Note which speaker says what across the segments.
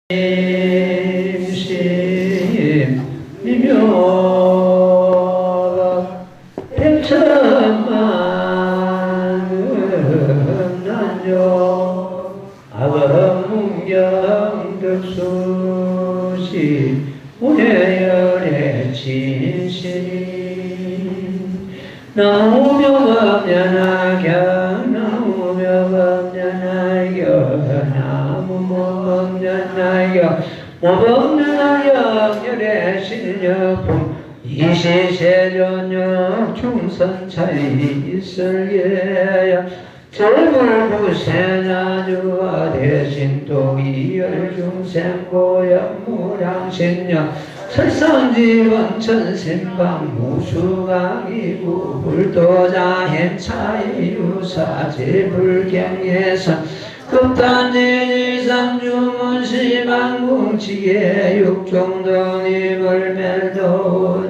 Speaker 1: 심심이며 백천만은 난요 아범문경덕수시 우내열의 진실이 나오며 범연하경 나오며 범연하경 나무모 범연하경 모범연하경 열의 실력품 이시세전역 충선차이 있을게야 제불부세나주와 대신동이열중생고역 무량신령 설성지원 천신방 무수강이구 불도자행 차이유사지 불경예선 급단지상주문시방궁치계 육종동이불멸도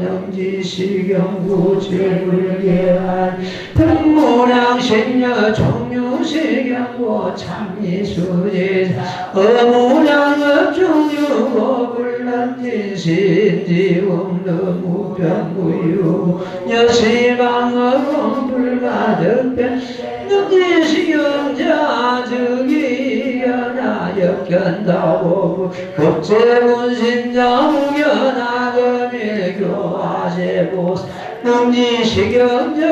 Speaker 1: 능지시경구질불계한 백무량신녀 종유시경고 참미수지 어무량업종유고 불란진신지웅너무병구유 여시방업공 불가득변 능지시경자 즉이여나 역견다고 국제문신자무견하금일교화제보 능지시경자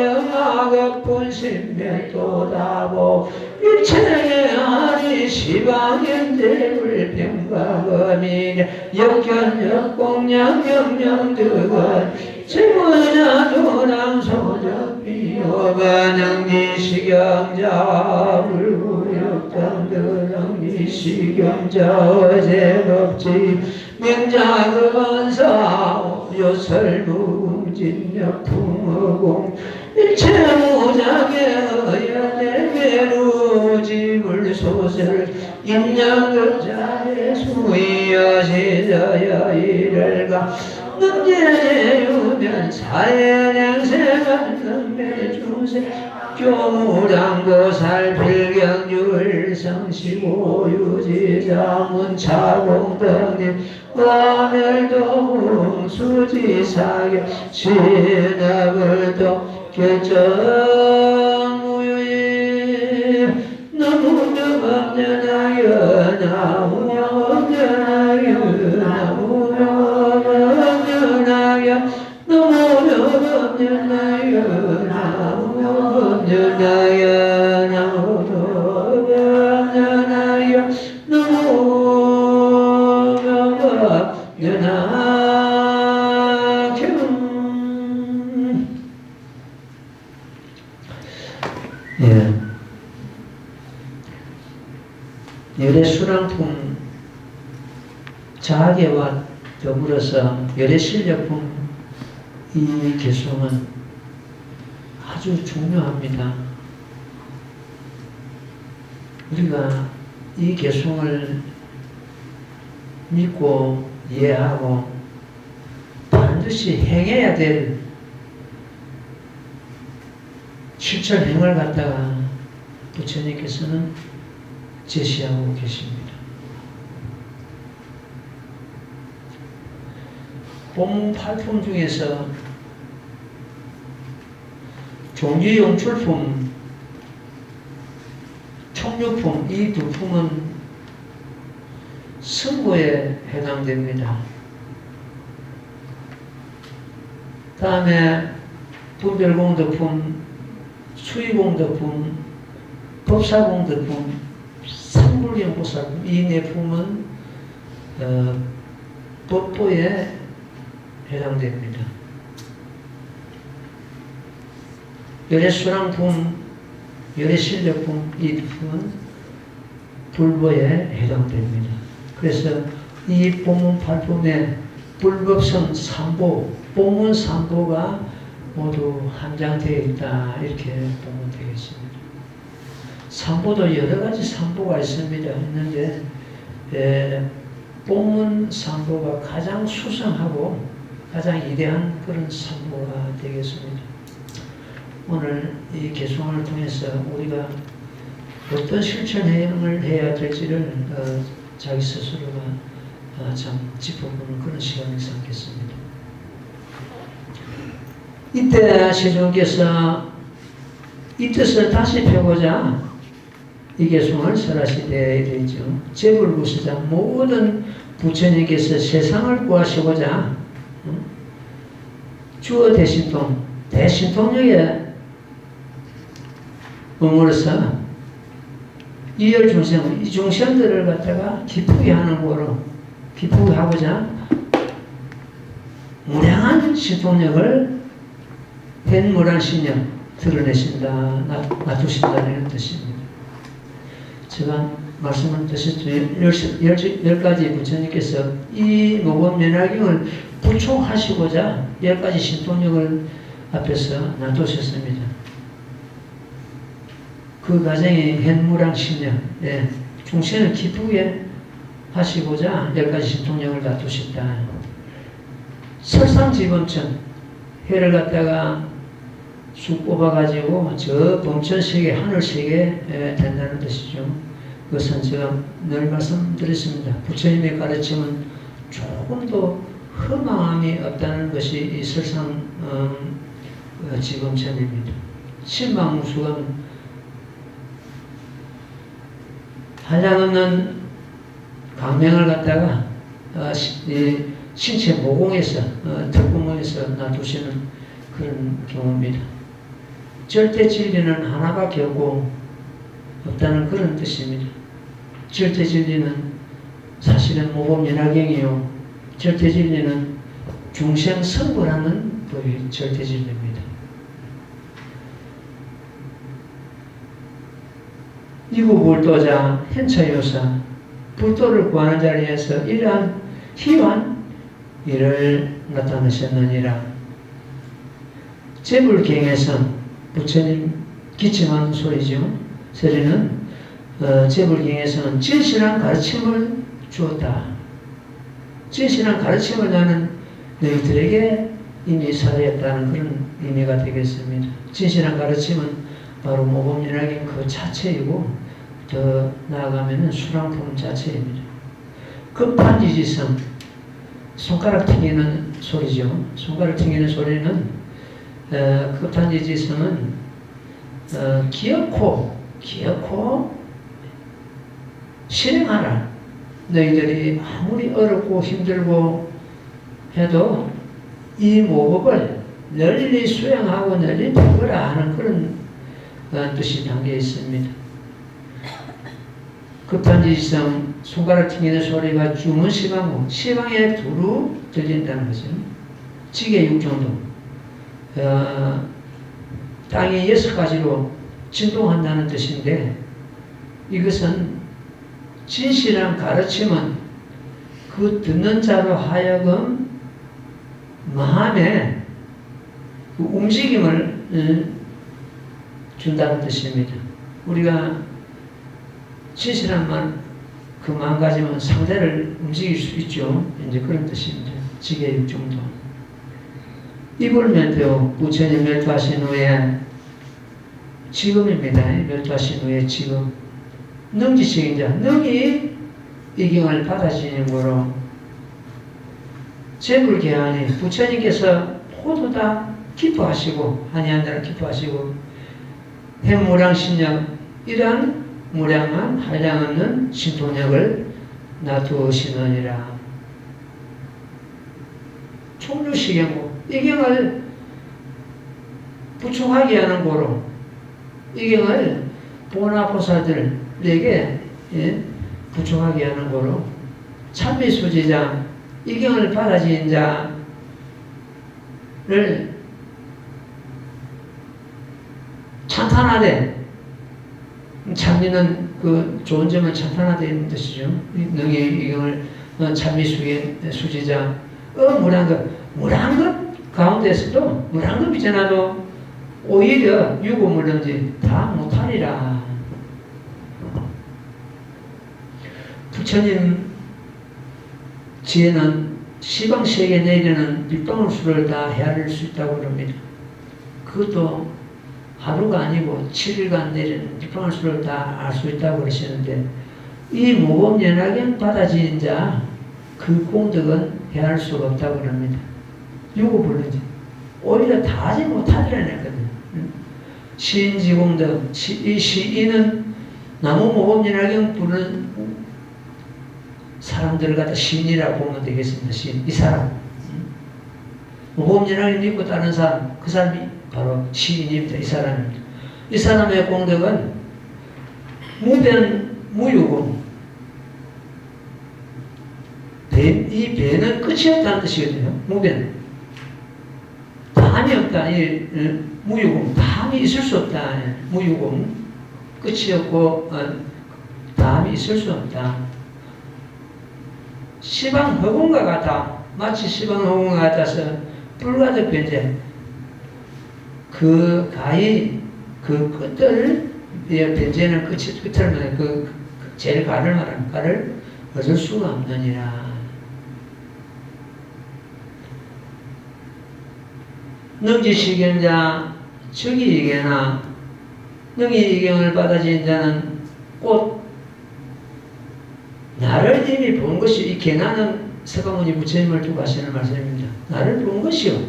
Speaker 1: 영하급분신멸도다보 일체의 아니 시방현대불병과금이냐 역견역공양영명득은 제문야도랑소적비호반응지시경자 불구역당들응지시경자 어제법지 명자금원사 요설무궁진역풍어공 일체무장의 어연대계루지불소설 인양급자의 수이여시저여 이를가 능제유면 사회냉세만 능매중세 교무량보살 필경율성시고유지자 문차공덕님 와멸도 수지사계 신업을도 결정무유이 너무명업연하여 나무명업연하여 나무명업연하여 너무명업연하여 나무명업연하여 나무명업연하여 너무명업연하여 예. 열애수랑품 자계와 더불어서 열애실력품 이 개송은 아주 중요합니다. 우리가 이 개송을 믿고 이해하고 반드시 행해야 될 실천행을 갖다가 부처님께서는 제시하고 계십니다. 본문 8품 중에서 종지용출품, 총류품 이 두 품은 승고에 해당됩니다. 다음에 분별공덕품, 수의공덕품, 법사공덕품, 삼불경보살품 이 네 품은 법보에 해당됩니다. 열애수랑품, 열애실력품 이 품은 불보에 해당됩니다. 그래서 이 본문 8품에 불법성 3보, 본문 3보가 모두 한장되어 있다 이렇게 보면 되겠습니다. 3보도 여러가지 3보가 있습니다. 있는데 본문 3보가 가장 수상하고 가장 위대한 그런 3보가 되겠습니다. 오늘 이 개송을 통해서 우리가 어떤 실천행을 해야 될지를 자기 스스로가 참 짚어보는 그런 시간을 삼겠습니다. 이때 세종께서 이 뜻을 다시 펴고자 이 개송을 설하시되 되죠. 재불구수자 모든 부처님께서 세상을 구하시고자 주어 대신통력에 머물러서 이열 중생, 이 중생들을 갖다가 기쁘게 하는 거로 기쁘게 하고자 무량한 신통력을 현무량 신력 드러내신다, 놔두신다는 뜻입니다. 제가 말씀을 드렸죠. 10가지 부처님께서 이 모범 면화경을 부촉하시고자 10가지 신통력을 앞에서 놔두셨습니다. 그 과정이 현무량 신력, 중생을 기쁘게 하시고자 10가지 신통력을 놔두셨다. 설상지범천, 해를 갖다가 쑥 뽑아가지고 저 범천세계, 하늘세계 된다는 뜻이죠. 그것은 제가 늘 말씀드렸습니다. 부처님의 가르침은 조금도 허망함이 없다는 것이 이 설상지범천입니다. 신망무수은 한량없는 강명을 갖다가 신체 모공에서 턱구멍에서 놔두시는 그런 경우입니다. 절대 진리는 하나밖에 없다는 그런 뜻입니다. 절대 진리는 사실은 모범연화경이요. 절대 진리는 중생성불하는 법이 절대 진리입니다. 이구불도자 현처요사 불도를 구하는 자리에서 이러한 희환 이를 나타내셨느니라. 재불경에서 부처님 기침하는 소리죠. 소리는 재불경에서는 진실한 가르침을 주었다. 진실한 가르침을 나는 너희들에게 이미 사례했다는 그런 의미가 되겠습니다. 진실한 가르침은 바로 모범연화경 그 자체이고 더 나아가면 수랑품 자체입니다. 급한지지성, 손가락 튕기는 소리죠. 손가락 튕기는 소리는 급한지지성은 기어코 실행하라. 너희들이 아무리 어렵고 힘들고 해도 이 모법을 널리 수행하고 널리 배워라 하는 그런 뜻이 담겨 있습니다. 급한지지성, 손가락 튕기는 소리가 주문 시방고, 시방에 두루 들린다는 거죠. 지계 육정도, 땅이 6가지로 진동한다는 뜻인데, 이것은 진실한 가르침은 그 듣는 자로 하여금 마음에 그 움직임을 준다는 뜻입니다. 우리가 진실한 그 마음가짐은 상대를 움직일 수 있죠. 이제 그런 뜻입니다. 지계육 정도. 이불 멸도 부처님 멸도하신 후에 지금입니다. 멸도하신 후에 지금 능지식인 자, 능히 이 경을 받아지는 거로 재불계하니 부처님께서 모두 다 기뻐하시고 한이한 자를 기뻐하시고 해무량 신력 이러한 무량한 한량없는 신통력을 놔두시느니라. 총류시경고 이 경을 부충하게 하는 거로 이 경을 보나보살들에게 부충하게 하는 거로 참미수지자 이 경을 받아진 자를 찬탄하되 참미는 그 좋은 점을 찬탄하되 있는 뜻이죠. 능히 이 경을 참미수지자 무량급 가운데서도 무량급이잖아도 오히려 유고물든지 다 못하리라. 부처님 지혜는 시방세계 내리는 일방울수를 다 헤아릴 수 있다고 그럽니다. 그것도 하루가 아니고 7일간 내리는 일방울수를 다 알 수 있다고 그러시는데 이 모범연합경 받아지는 자 그 공덕은 헤아릴 수가 없다고 합니다. 요거 불러지. 오히려 다 하지 못하리라 했거든. 시인지공덕, 이 시인은 나무 모범연합경 부르는 사람들을 갖다 시인이라고 보면 되겠습니다. 시인, 이 사람. 모범연합경 믿고 따른 사람, 그 사람이 바로 시인입니다. 이 사람입니다. 이 사람의 공덕은 무변, 무유공. 이 배는 끝이 없다는 뜻이거든요. 무변. 다함이 없다. 이 무유공. 다함이 있을 수 없다. 무유공. 끝이 없고 다함이 있을 수 없다. 시방허공과 같다. 마치 시방허공과 같아서 불가득 변제. 그 가히 그 끝을 변제는 끝을 말해 그 제일 가를 말하는 가를 얻을 수가 없느니라. 능지시경자 즉위이경나 능이이경을 받아진 자는 곧 나를 이미 본 것이 이 개나는 서가모니 부처님을 두고 하시는 말씀입니다. 나를 본 것이요.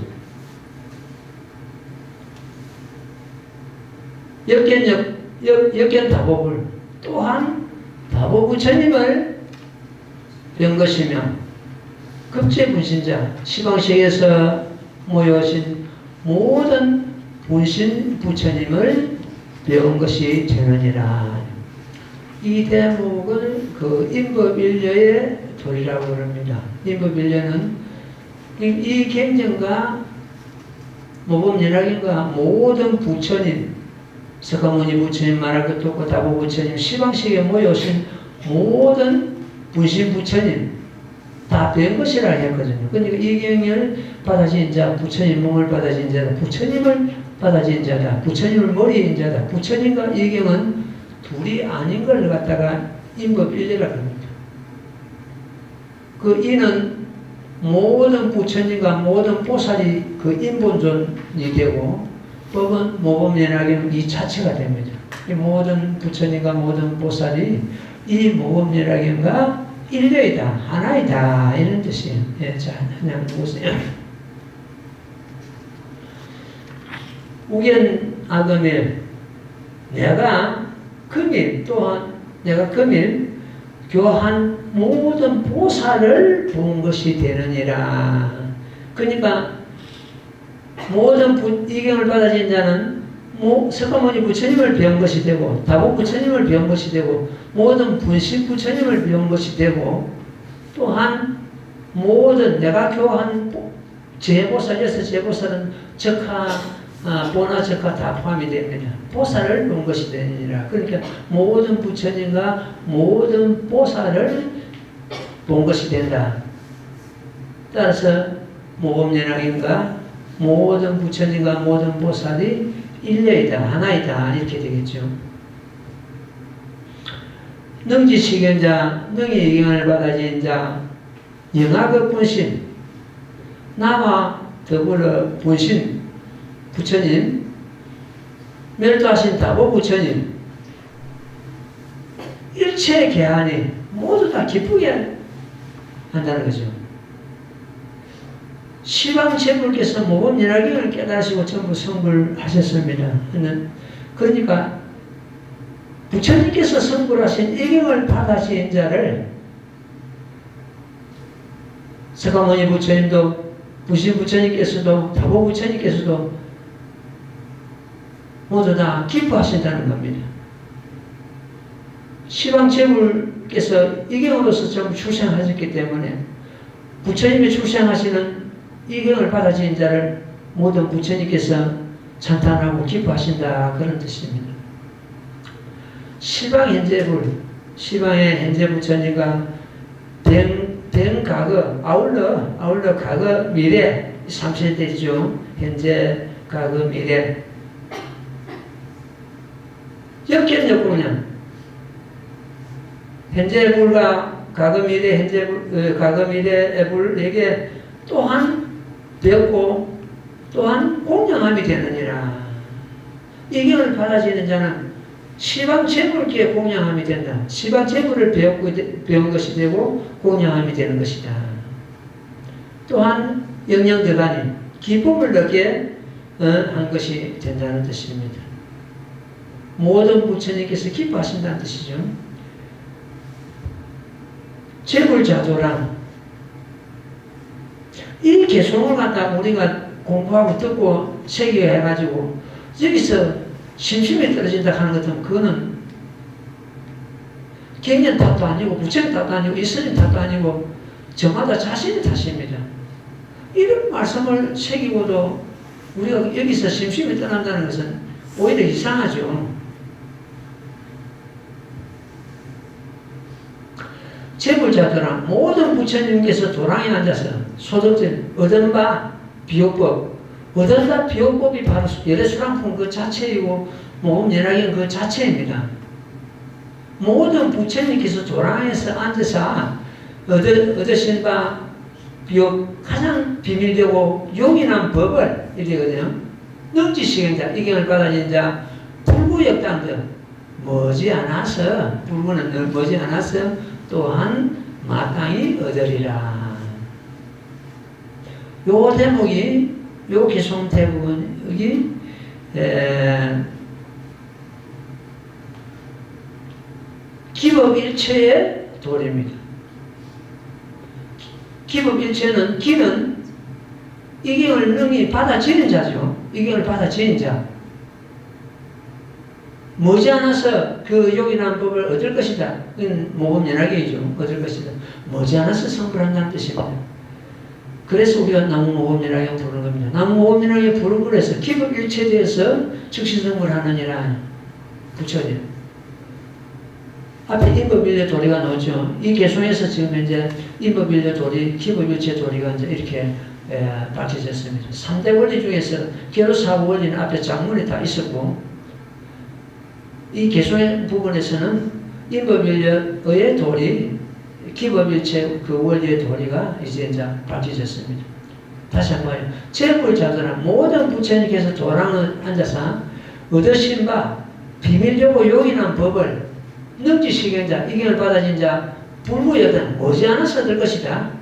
Speaker 1: 역견 다보불 또한 다보 부처님을 뵌 것이며 급제분신자 시방식에서 모여오신 모든 분신 부처님을 배운 것이 되느니라. 이 대목을 그 인법일려의 도리라고 합니다. 인법일려는 이 경전과 모범연합경과 모든 부처님, 서가모니 부처님 말할 것도 없고 다보 부처님, 시방식에 모여오신 모든 분신 부처님 다 배운 것이라 했거든요. 그러니까 이 경을 받아진 자, 부처님 몸을 받아진 자다. 부처님을 받아진 자다. 부처님을 머리인 자다. 부처님과 이 경은 둘이 아닌 걸 갖다가 인법일리라고 합니다. 그 이는 모든 부처님과 모든 보살이 그 인본존이 되고 법은 모범연합경 이 자체가 됩니다. 이 모든 부처님과 모든 보살이 이 모범연합경과 일려이다, 하나이다 이런 뜻이에요. 예, 자, 그냥 보세요. 우견 아금일 내가 금일 또한 내가 금일 교한 모든 보살을 본 것이 되느니라. 그러니까 모든 이경을 받아진 자는 서가모니 부처님을 배운 것이 되고 다보 부처님을 배운 것이 되고 모든 분신 부처님을 배운 것이 되고 또한 모든 내가 교한 제보살에서 제보살은 적하 보나 적하 다 포함이 됩니다. 보살을 본 것이 되니라. 그러니까 모든 부처님과 모든 보살을 본 것이 된다. 따라서 모범연합경과 모든 부처님과 모든 보살이 일려이다, 하나이다 이렇게 되겠죠. 능지시견자, 능이이경을 받아진 자, 영하급 분신, 나와 더불어 분신 부처님, 멸도하신 다보 부처님, 일체 개안이 모두 다 기쁘게 한다는 거죠. 시방제불께서 모범연합경을 깨달으시고 전부 성불하셨습니다. 그러니까 부처님께서 성불하신 이경을 받아신 자를 서가모니 부처님도 부신 부처님께서도 다보 부처님께서도 모두 다 기뻐하신다는 겁니다. 시방제불께서 이경으로서 전부 출생하셨기 때문에 부처님이 출생하시는 이경을 받아진 자를 모든 부처님께서 찬탄하고 기뻐하신다 그런 뜻입니다. 시방현재불, 시방의 현재 부처님과 대응과거, 아울러 과거, 미래 3세대죠. 현재, 과거, 미래 역견역공량 현재불과 과거, 미래, 현재불, 과거, 미래의 불에게 또한 배웠고 또한 공양함이 되느니라. 이경을 받아지는 자는 시방 재물기에 공양함이 된다. 시방 재물을 배운 것이 되고 공양함이 되는 것이다. 또한 영영대간이 기쁨을 얻게 한 것이 된다는 뜻입니다. 모든 부처님께서 기뻐하신다는 뜻이죠. 재물자조랑 이 개성을 갖다 우리가 공부하고 듣고 세계해가지고 여기서 심심이 떨어진다 하는 것은 그거는 갱년 탓도 아니고 부처님 탓도 아니고 이스님 탓도 아니고 저마다 자신의 탓입니다. 이런 말씀을 새기고도 우리가 여기서 심심이 떠난다는 것은 오히려 이상하죠. 재물자들아 모든 부처님께서 도랑에 앉아서 소득들 얻은 바 비호법 얻은 바 비호법이 바로 열애수랑품 그 자체이고 모범연락인 그 자체입니다. 모든 부처님께서 도랑에서 앉아서 얻으신 바 비호 가장 비밀되고 용인한 법을 이러거든요. 능지시행자 이경을 받아진 자 불구역당들 머지않아서 불구는 머지않아서 또한 마땅히 얻으리라. 요 대목이 요 개송 대목이 기법일체의 도리입니다. 기법일체는 기는 이경을 능히 받아지는 자죠. 이경을 받아지는 자. 머지않아서 그 요긴한 법을 얻을 것이다. 이건 모범연락이죠. 얻을 것이다. 머지않아서 성불한다는 뜻입니다. 그래서 우리가 나무모범연락에 부르는 겁니다. 나무모범연락에 부르고 그래서 기법일체대에서 즉시성불하느니라 부처님. 앞에 인법일체 도리가 나오죠. 이 개송에서 지금 이제 인법일체 도리, 기법일체 도리가 이제 이렇게 밝혀졌습니다. 3대 원리 중에서 계로사부 원리는 앞에 장문이 다 있었고 이 개송의 부분에서는 인법일체의 도리, 기법일체 그 원리의 도리가 이제 밝혀졌습니다. 다시 한번 재물자들은 모든 부처님께서 도랑을 앉아서 얻으신 바 비밀되고 요긴한 법을 능지시경자, 이경을 받아진 자 불구여든 머지않아서 얻을 것이다.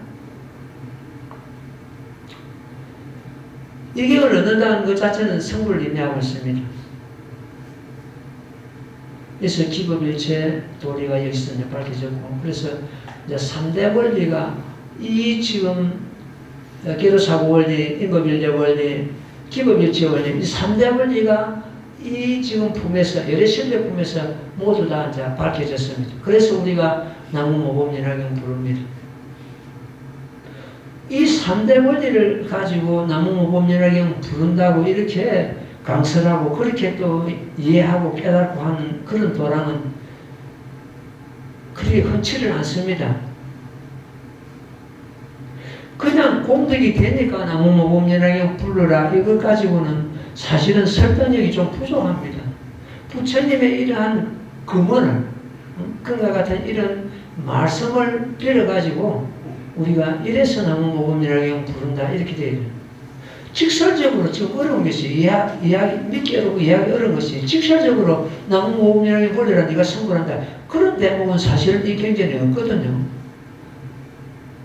Speaker 1: 이경을 얻는다는 것 자체는 성불을 의미하고 있습니다. 그래서 기법일체 도리가 여기서 이제 밝혀졌고, 그래서 이제 3대 원리가 이 지금 계도사고 원리, 인법일체 원리, 기법일체 원리, 이 3대 원리가 이 지금 품에서, 열애실내 품에서 모두 다 이제 밝혀졌습니다. 그래서 우리가 나무모범연락경 부릅니다. 이 3대 원리를 가지고 나무모범연락경 부른다고 이렇게 강설하고 그렇게 또 이해하고 깨닫고 하는 그런 도랑은 그리 흔치를 않습니다. 그냥 공덕이 되니까 나무모범연락경 부르라 이걸 가지고는 사실은 설득력이 좀 부족합니다. 부처님의 이러한 금언을 그와 같은 이런 말씀을 빌어가지고 우리가 이래서 나무모범연락경 부른다 이렇게 되어 있어요. 직설적으로 지금 어려운 것이 이야기 믿기 어렵고 이야기 어려운 것이 직설적으로 나무모범연락경 부르라 네가 선고한다 그런 대목은 사실은 이 경전에 없거든요.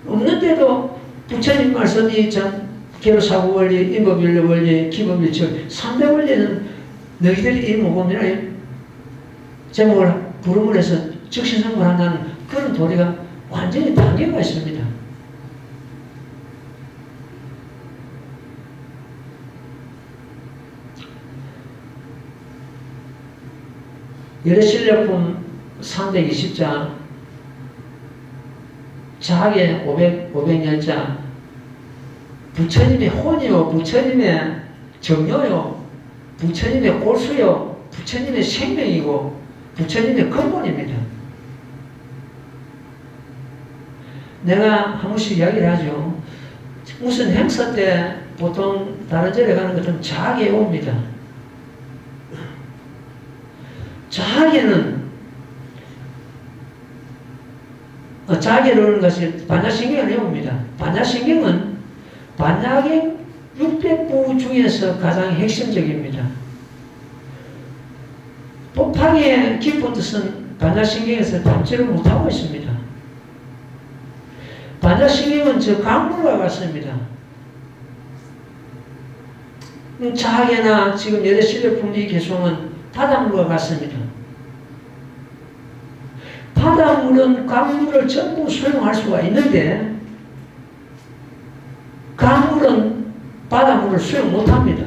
Speaker 1: 없는데도 부처님 말씀이 참 계로사구 원리, 인법일체 원리, 기법일체 3대 원리는 너희들이 이 모범이나 제목을 부름을 해서 즉시 선고한다는 그런 도리가 완전히 단계가 있습니다. 열애실력품 320자 자학의 500년자 부처님의 혼이요, 부처님의 정료요, 부처님의 골수요, 부처님의 생명이고 부처님의 근본입니다. 내가 한 번씩 이야기를 하죠. 무슨 행사 때 보통 다른 절에 가는 것은 자학에 옵니다. 자학에는 자학에 오는 것이 반야신경에 옵니다. 반야신경은 반야경 600부 중에서 가장 핵심적입니다. 법학의 깊은 뜻은 반야신경에서 담지를 못하고 있습니다. 반야신경은 저 강물과 같습니다. 자학이나 지금 여대시대풍리 개송은 바닷물과 같습니다. 바닷물은 강물을 전부 수용할 수가 있는데 강물은 바닷물을 수용 못합니다.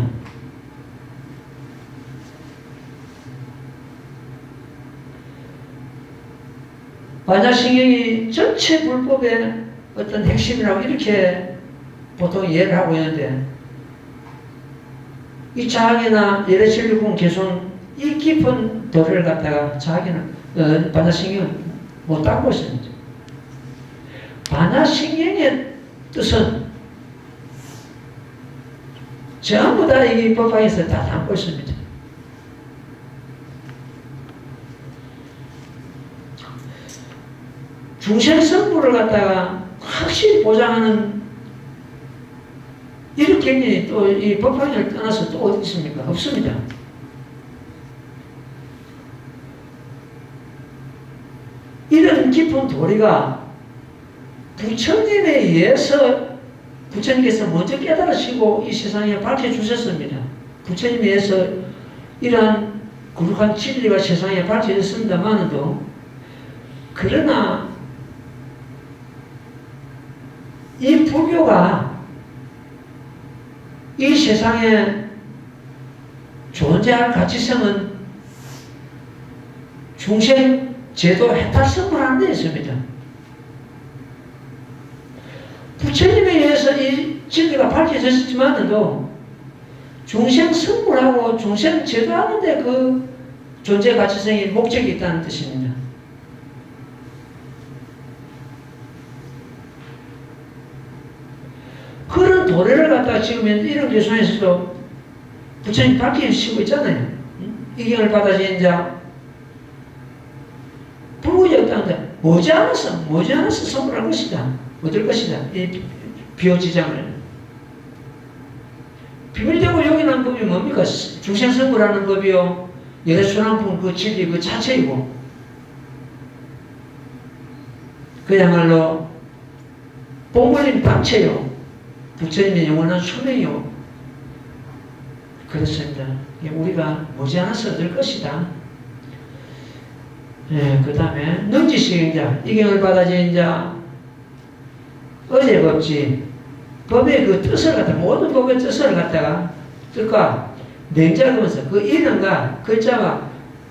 Speaker 1: 반야신경이 전체 불법의 어떤 핵심이라고 이렇게 보통 이해를 하고 있는데 이 자학이나 예래진리공 개손 이 깊은 도를 갖다가 자학이나 반야신경은 못 담고 있습니다. 반야신경의 뜻은 전부 다 이 법학에서 다 담고 있습니다. 중생성불을 갖다가 확실히 보장하는 이런 개념이 또 이 법학을 떠나서 또 어디 있습니까? 없습니다. 이런 깊은 도리가 부처님에 의해서 부처님께서 먼저 깨달으시고 이 세상에 밝혀주셨습니다. 부처님에 의해서 이러한 거룩한 진리가 세상에 밝혀졌습니다만도 그러나 이 불교가 이 세상에 존재할 가치성은 중생 제도 해탈성을 하는 데 있습니다. 부처님에 의해서 이 진리가 밝혀졌지만도 중생 성불하고 중생 제도하는데 그 존재 가치성이 목적이 있다는 뜻입니다. 그런 도래를 갖다가 지금 이런 교수에서도 부처님 밝히시고 있잖아요. 이경을 받아진 자 불구이 없다는데 머지않아서 선물할 것이다. 얻을 것이다. 이 비호지장을 비밀되고 요긴한 법이 뭡니까? 중생선물하는 법이요 열애순환품 그 진리 그 자체이고 그야말로 본물림 당체요 부처님의 영원한 소명이요. 그렇습니다. 우리가 머지않아서 얻을 것이다. 그 다음에 능지식인 자, 이경을 받아진 자, 어제 법지, 법의 그 뜻을 갖다가, 모든 법의 뜻을 갖다가, 뜻과 맹자하면서 그 이름과 글자와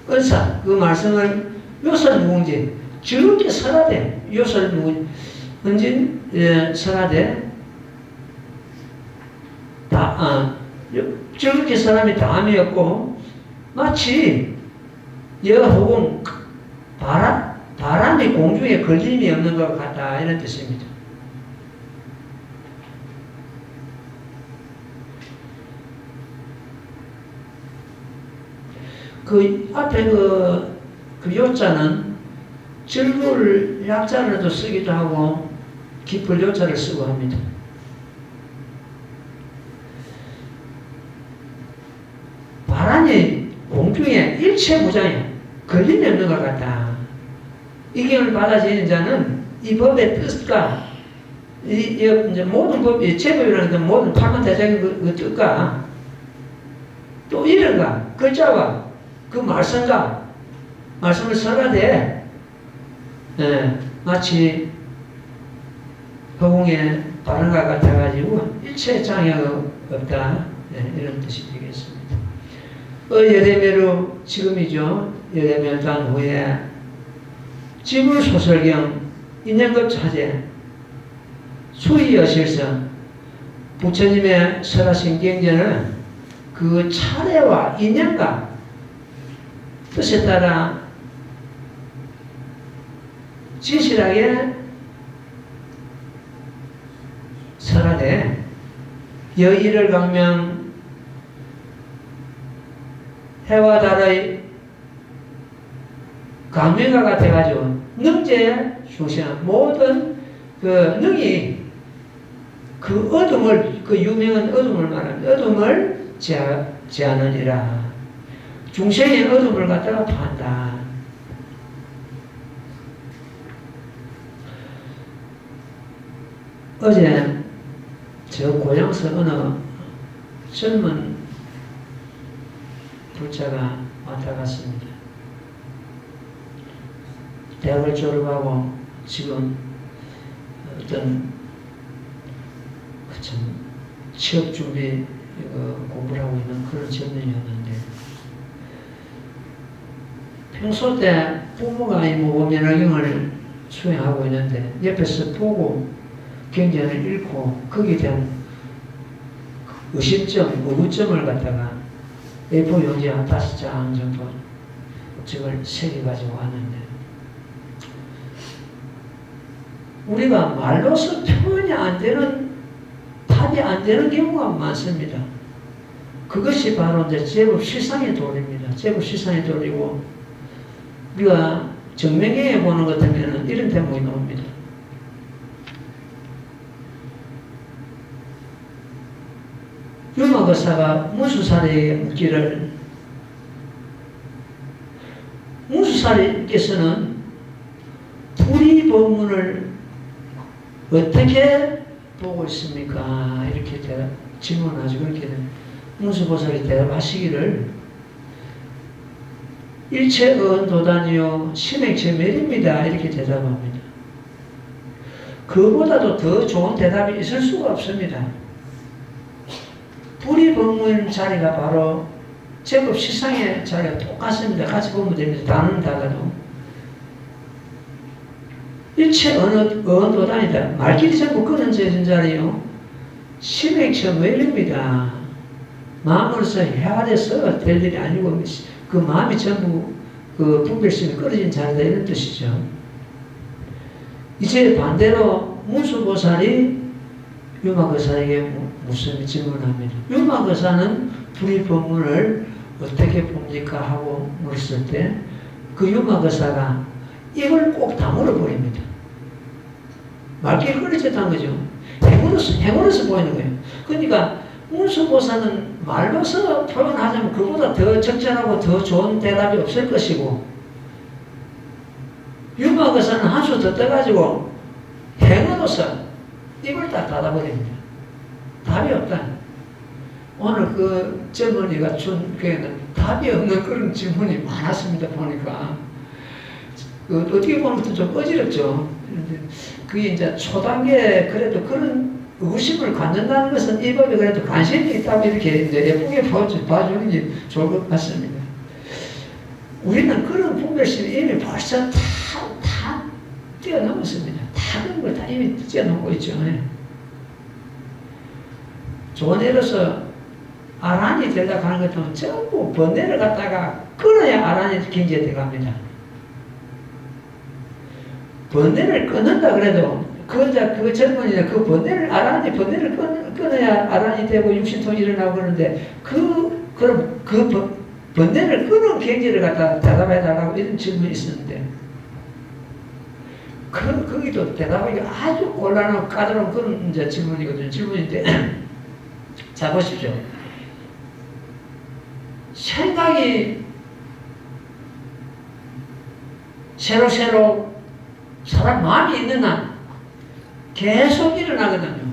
Speaker 1: 은사, 그 말씀을 요설무궁지, 저렇게 설하되, 요설무궁, 은진, 설하되, 저렇게 사람이 다음이었고 마치 여호공 바람이 공중에 걸림이 없는 것 같다 이런 뜻입니다. 그 앞에 그 요자는 즐거울 약자로도 쓰기도 하고 기쁠 요자를 쓰고 합니다. 바람이 공중에 일체무장에 걸림이 없는 것 같다. 이경을 받아지는 자는 이 법의 뜻과 이제 모든 법, 제법이라는 건 모든 팔만 대장의 그 뜻과 또 이름과 글자와 그 말씀을 설하되 마치 허공에 바람과 같아가지고 일체 장애가 없다 이런 뜻이 되겠습니다. 예레미야로 지금이죠. 예레미야 단 후에 지불소설경 인연급 차제 수의여실서 부처님의 설하신 경전은 그 차례와 인연과 뜻에 따라 진실하게 설하되 여일을 강명 해와 달의 강명과 같아가지고 능제에 중시한 모든 그 능이 그 어둠을 그 유명한 어둠을 말합니다. 어둠을 제하느니라. 중생의 어둠을 갖다가 판다. 어제 저 고향서 어느 젊은 불자가 왔다 갔습니다. 대학을 졸업하고 지금 어떤 참 취업 준비 공부를 하고 있는 그런 젊은이였는데, 평소 때 부모가 이 모범연화경을 수행하고 있는데 옆에서 보고 경전을 읽고 거기에 대한 의심점, 의구점을 갖다가 A4 용지 한 5장 정도 저걸 새겨가지고 왔는데, 우리가 말로서 표현이 안 되는, 답이 안 되는 경우가 많습니다. 그것이 바로 이제 제법 실상의 도리입니다. 제법 실상의 도리고, 우리가 정명경에 보는 것 같으면 이런 대목이 나옵니다. 유마거사가 무수사리에게 묻기를, 무수사리께서는 불의법문을 어떻게 보고 있습니까? 이렇게 질문하죠. 그렇게 문수보살이 대답하시기를, 일체언도단이요 심행체멸입니다. 이렇게 대답합니다. 그보다도 더 좋은 대답이 있을 수가 없습니다. 불의법문 자리가 바로 제법 실상의 자리가 똑같습니다. 같이 보면 됩니다. 단어는 달라도. 일체 언도단이다. 말길이 전부 끊어져진 자리요. 심행체멸입니다. 마음으로서 해야 돼서 될 일이 아니고 그 마음이 전부 그 분별심이 끊어진 자리다, 이런 뜻이죠. 이제 반대로 문수보살이 유마거사에게 무슨 질문합니다. 유마거사는 불의법문을 어떻게 봅니까? 하고 물었을 때 그 유마거사가 입을 꼭 다물어 버립니다. 말귀가 끊어졌다는 거죠. 행으로서 보이는 거예요. 그러니까 문수보살은 말로서 표현하자면 그보다 더 적절하고 더 좋은 대답이 없을 것이고, 유마거사는 한 수 더 떠가지고 행으로서 입을 딱 닫아버립니다. 답이 없다. 오늘 그 젊은이가 준 교회는 답이 없는 그런 질문이 많았습니다. 보니까 어떻게 보면 좀 어지럽죠. 그게 이제 초단계 그래도 그런 의구심을 갖는다는 것은 이 법에 그래도 관심이 있다고 이렇게 이제 예쁘게 봐주는 게 좋을 것 같습니다. 우리는 그런 분별심이 이미 벌써 다 뛰어넘었습니다. 다 그런 걸 다 이미 뛰어넘고 있죠. 좋은 예로서 아란이 되려고 하는 것들은 전부 번뇌를 갖다가 끊어야 아란이 경지에 들어갑니다. 번뇌를 끊는다 그래도 그 젊은이는 그 번뇌를 끊어야 아란이 되고 육신통이 일어나고 그러는데 그럼 그 번뇌를 끊은 경지를 갖다 대답해 달라고 이런 질문이 있었는데, 거기도 대답하기가 아주 곤란하고 까다로운 그런 이제 질문이거든요. 질문인데 자 보십시오. 생각이 새로 사람 마음이 있는 한 계속 일어나거든요.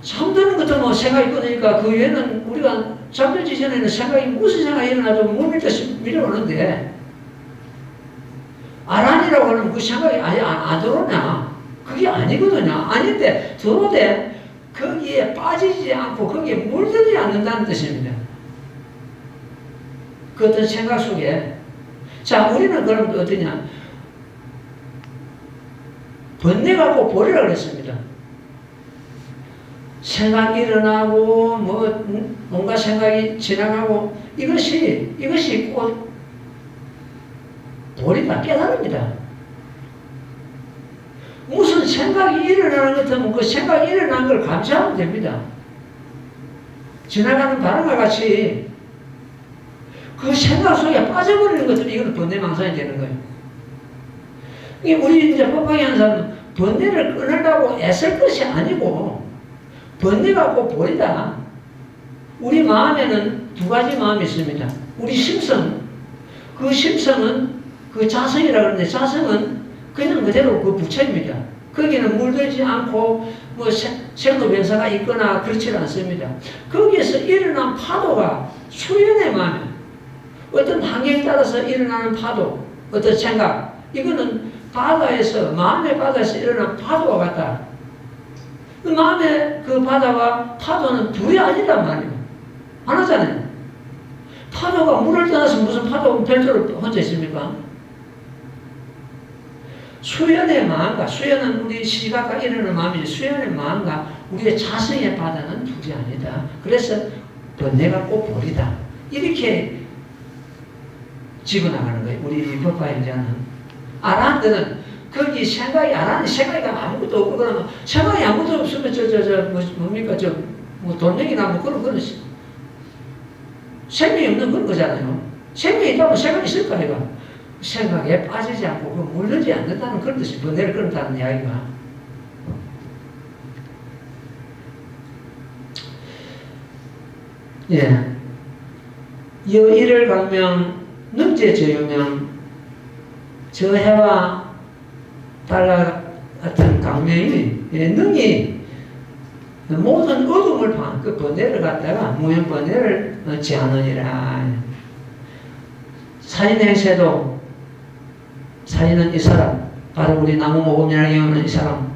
Speaker 1: 잠드는 것도 뭐 생각이 끊으니까 그 외에는 우리가 잠들기 전에는 생각이 무슨 생각이 일어나도 물밀듯이 밀어오는데, 아란이라고 하면 그 생각이 아예 안 들어오냐? 그게 아니거든요. 아닌데 들어오되 거기에 빠지지 않고 거기에 물들지 않는다는 뜻입니다. 그 어떤 생각 속에. 자, 우리는 그럼 어떠냐? 번뇌가 꼭 버리라 그랬습니다. 생각이 일어나고 뭔가 생각이 지나가고 이것이 꼭 버리다, 깨달습니다. 무슨 생각이 일어나는 것 같으면 그 생각이 일어나는 걸 감지하면 됩니다. 지나가는 바람과 같이 그 생각 속에 빠져버리는 것들은 이건 번뇌망상이 되는 거예요. 우리 이제 법하게 하는 사람은 번뇌를 끊으려고 애쓸 것이 아니고 번뇌가 꼭 버리다. 우리 마음에는 두 가지 마음이 있습니다. 우리 심성, 그 심성은 그 자성이라고 하는데 자성은 그냥 그대로 그 부처입니다. 거기는 물들지 않고 뭐 생로 변사가 있거나 그렇지 않습니다. 거기에서 일어난 파도가 수연의 마음이에요. 어떤 환경에 따라서 일어나는 파도, 어떤 생각, 이거는 바다에서, 마음의 바다에서 일어난 파도와 같다. 그 마음의 그 바다와 파도는 둘이 아니란 말이에요. 하나잖아요. 파도가 물을 떠나서 무슨 파도가 별도로 혼자 있습니까? 수연의 마음과, 수연은 우리 시각과 일어나는 마음이지, 수연의 마음과 우리의 자성의 바다는 둘이 아니다. 그래서 번뇌가 꼭 버리다. 이렇게 집어나가는 거예요. 우리 법화행자는. 아라한테는 거기 생각이, 아라는 생각이 아무것도 없고, 그러면 생각이 아무것도 없으면 뭡니까, 뭐 돈쟁이나 뭐 그런 생명이 없는 그런 거잖아요. 생명이 있다면 생각이 있을까, 내가. 생각에 빠지지 않고, 물들지 않는다는 그런 뜻이 번뇌를 끊는다는 이야기가. 예. 여일을 강명, 능제 저유명, 저해와 달과 같은 강명이, 능이 모든 어둠을 그 번뇌를 갖다가 무형 번뇌를 제하느니라. 사인행세도, 사인은 이 사람, 바로 우리 나무 모범이라고 하는 이 사람.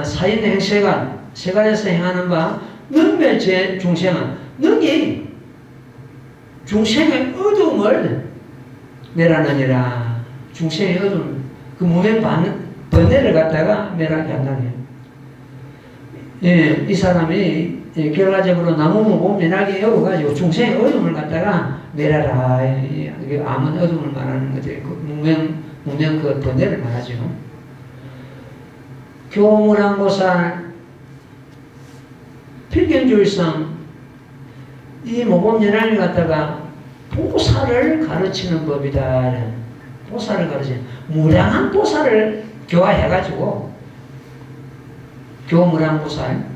Speaker 1: 사인행세가 세간에서 행하는 바 능멸제 중생은, 능이 중생의 어둠을 멸하느니라. 중생의 어둠, 그 무명 번뇌를 갖다가 멸하게 한다네요. 예, 이 사람이 결과적으로 나무무고 면하게 여겨가지고 중생의 어둠을 갖다가 멸하라. 암은 어둠을 말하는 거죠. 그 무명 그 번뇌를 말하죠. 교무랑보살 필경주의성, 이 모범연합을 갖다가 보살을 가르치는 법이다. 보살을 가르치는, 무량한 보살을 교화해가지고, 교무량보살.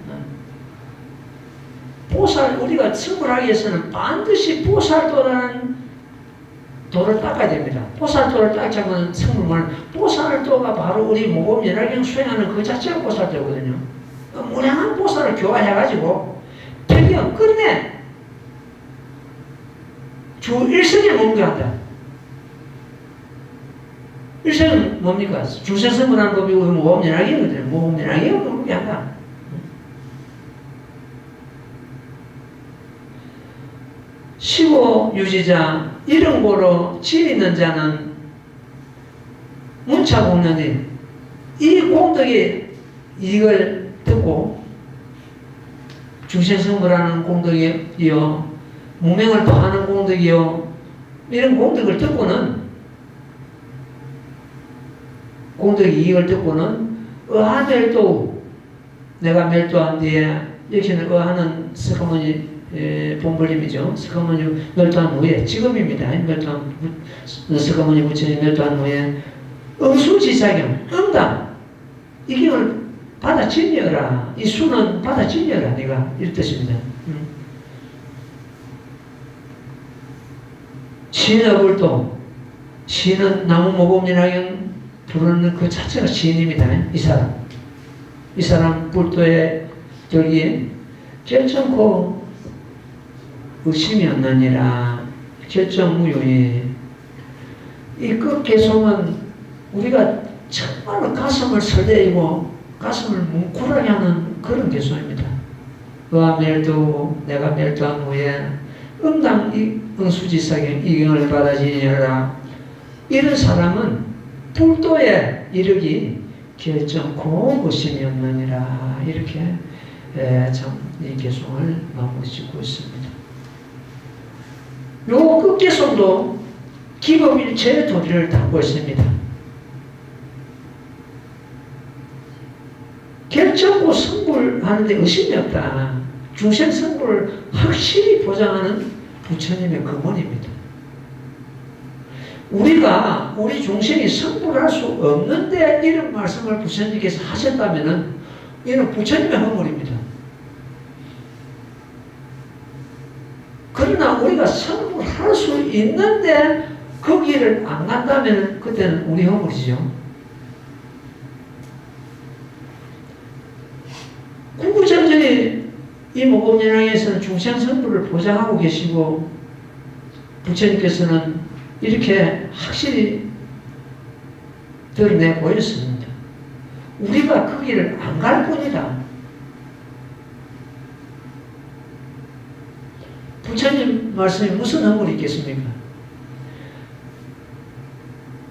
Speaker 1: 보살, 우리가 승불하기 위해서는 반드시 보살도라는 도를 닦아야 됩니다. 보살도를 닦지 않으면 승불만, 보살도가 바로 우리 모범연합경 수행하는 그 자체가 보살도거든요. 무량한 보살을 교화해가지고, 필경, 끝내, 주 일성에 몸겨한다. 일성은 뭡니까? 주세성분하는 법이고 모범연합이거든요. 모범연합이 몸겨한다. 시고 유지자, 이른고로 질 있는 자는 문차공론이, 이 공덕이 이걸 듣고 주세성분하는 공덕이요, 무명을 더하는 공덕이요, 이런 공덕을 듣고는, 공덕의 이익을 듣고는 의하멸도, 내가 멸도한 뒤에, 여기는 의하는 스카모니 본불림이죠. 스카모니 멸도한 후에, 지금입니다. 멸도한, 스카모니 부처님 멸도한 후에 응수지사경, 응답, 이 경을 받아지녀라. 이 수는 받아지녀라. 네가 이런 뜻입니다. 신업을도, 신은 나무모범이라는 부르는 그 자체가 신입니다. 이 사람. 이 사람 불도에 저기 결정코 의심이 없느니라. 결정무효에. 이 끝개송은 우리가 정말로 가슴을 설레이고 가슴을 뭉클하게 하는 그런 개송입니다. 의와 멸도, 내가 멸도한 후에 응당 응수지사경 이경을 받아지니라. 이런 사람은 불도에 이르기 결정코 의심이 없느니라. 이렇게 참 이 개송을 마무리 짓고 있습니다. 요 끝개송도 기법일체의 도리를 담고 있습니다. 결정코 성불하는데 의심이 없다. 중생 성불을 확실히 보장하는 부처님의 근본입니다. 우리가 우리 중생이 성불할 수 없는데 이런 말씀을 부처님께서 하셨다면은 이는 부처님의 허물입니다. 그러나 우리가 성불할 수 있는데 그 길을 안 간다면 그때는 우리 허물이죠. 구구절절히 이 모범연왕에서는 중생 성불을 보장하고 계시고 부처님께서는 이렇게 확실히 드러내 보였습니다. 우리가 그 길을 안 갈 뿐이다. 부처님 말씀이 무슨 허물이 있겠습니까?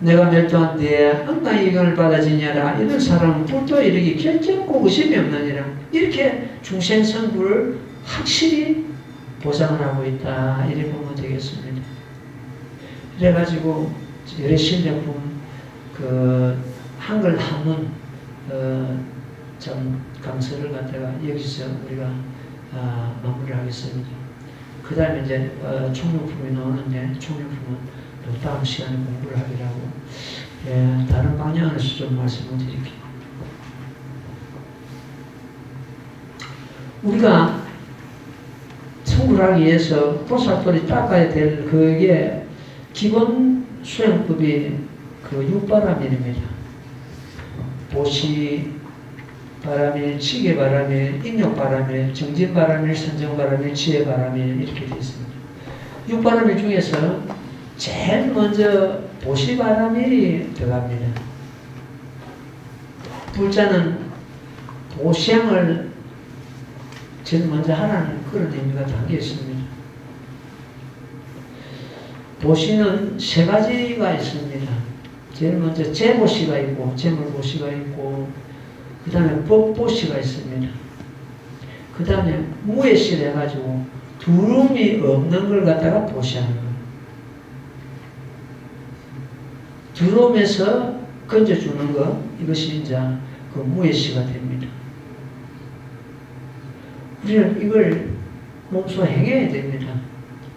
Speaker 1: 내가 멸도한 뒤에 엉망 이견을 받아지냐라. 이런 사람은 불도 이르기 결정코 의심이 없느니라. 이렇게 중생성불을 확실히 보장을 하고 있다. 이렇게 보면 되겠습니다. 그래가지고 여러 신작품 한글 한문 좀 강서를 갖다가 여기서 우리가 마무리를 하겠습니다. 그 다음에 이제 총명품이 나오는데 총명품은 또 다음 시간에 공부를 하기로 하고 다른 방향에서 좀 말씀을 드릴게요. 우리가 성불하기 위해서 보살돌이 닦아야 될 그게 기본 수행법이 그 육바라밀입니다. 보시 바라밀, 치계 바라밀, 인욕 바라밀, 정진 바라밀, 선정 바라밀, 지혜 바라밀 이렇게 되어 있습니다. 육바라밀 중에서 제일 먼저 보시 바라밀이 들어갑니다. 불자는 보시행을 제일 먼저 하라는 그런 의미가 담겨 있습니다. 보시는 세 가지가 있습니다. 제일 먼저 재보시가 있고, 재물보시가 있고, 그 다음에 법보시가 있습니다. 그 다음에 무예시를 해가지고 두름이 없는 걸 갖다가 보시하는 거예요. 두름에서 건져주는 거, 이것이 이제 그 무예시가 됩니다. 우리는 이걸 몸소 행해야 됩니다.